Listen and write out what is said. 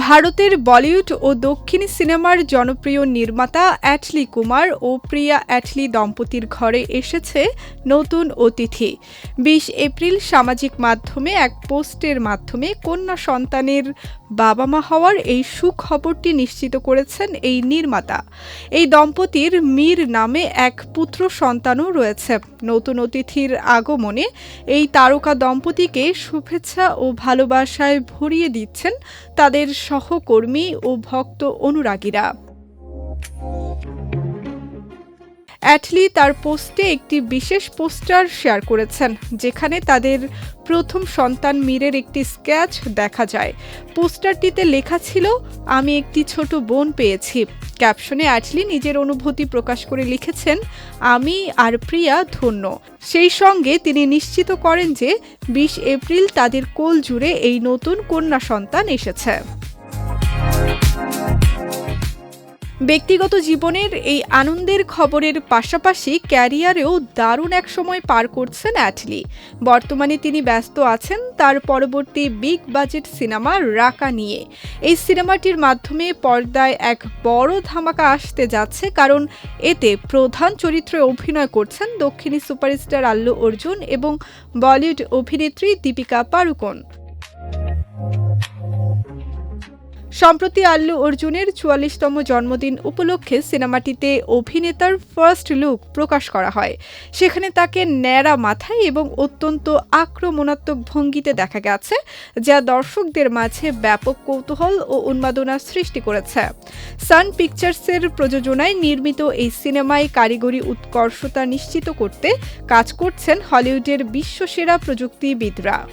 ভারতের বলিউড ও দক্ষিণী সিনেমার জনপ্রিয় নির্মাতা অ্যাটলি কুমার ও প্রিয়া অ্যাটলি দম্পতির ঘরে এসেছে নতুন অতিথি। ২০ এপ্রিল সামাজিক মাধ্যমে এক পোস্টের মাধ্যমে কন্যা সন্তানের বাবা মা হওয়ার এই সুখবরটি নিশ্চিত করেছেন এই নির্মাতা। এই দম্পতির মীর নামে এক পুত্র সন্তানও রয়েছে। নতুন অতিথির আগমনে এই তারকা দম্পতিকে শুভেচ্ছা ও ভালোবাসায় ভরিয়ে দিচ্ছেন তাদের সহকর্মী ও ভক্ত অনুরাগীরা। অ্যাটলি তার পোস্টে একটি বিশেষ পোস্টার শেয়ার করেছেন, যেখানে তাদের প্রথম সন্তান মীরের একটি স্কেচ দেখা যায়। পোস্টারটিতে লেখা ছিল, "আমি একটি ছোট বোন পেয়েছি।" ক্যাপশনে অ্যাটলি নিজের অনুভূতি প্রকাশ করে লিখেছেন, "আমি আর প্রিয়া ধন্য।" সেই সঙ্গে তিনি নিশ্চিত করেন যে ২০ এপ্রিল তাদের কোল জুড়ে এই নতুন কন্যা সন্তান এসেছে। ব্যক্তিগত জীবনের এই আনন্দের খবরের পাশাপাশি ক্যারিয়ারেও দারুণ এক সময় পার করছেন অ্যাটলি। বর্তমানে তিনি ব্যস্ত আছেন তার পরবর্তী বিগ বাজেট সিনেমা রাকা নিয়ে। এই সিনেমাটির মাধ্যমে পর্দায় এক বড় ধামাকা আসতে যাচ্ছে, কারণ এতে প্রধান চরিত্রে অভিনয় করছেন দক্ষিণী সুপারস্টার আল্লু অর্জুন এবং বলিউড অভিনেত্রী দীপিকা পাড়ুকোন। সম্প্রতি আল্লু অর্জুনের ৪৪তম জন্মদিন উপলক্ষে সিনেমাটিতে অভিনেতার ফার্স্ট লুক প্রকাশ করা হয়। সেখানে তাকে ন্যাড়া মাথায় এবং অত্যন্ত আক্রমণাত্মক ভঙ্গিতে দেখা গেছে, যা দর্শকদের মাঝে ব্যাপক কৌতূহল ও উন্মাদনা সৃষ্টি করেছে। সান পিকচার্সের প্রযোজনায় নির্মিত এই সিনেমায় কারিগরি উৎকর্ষতা নিশ্চিত করতে কাজ করছেন হলিউডের বিশ্বসেরা প্রযুক্তিবিদরা।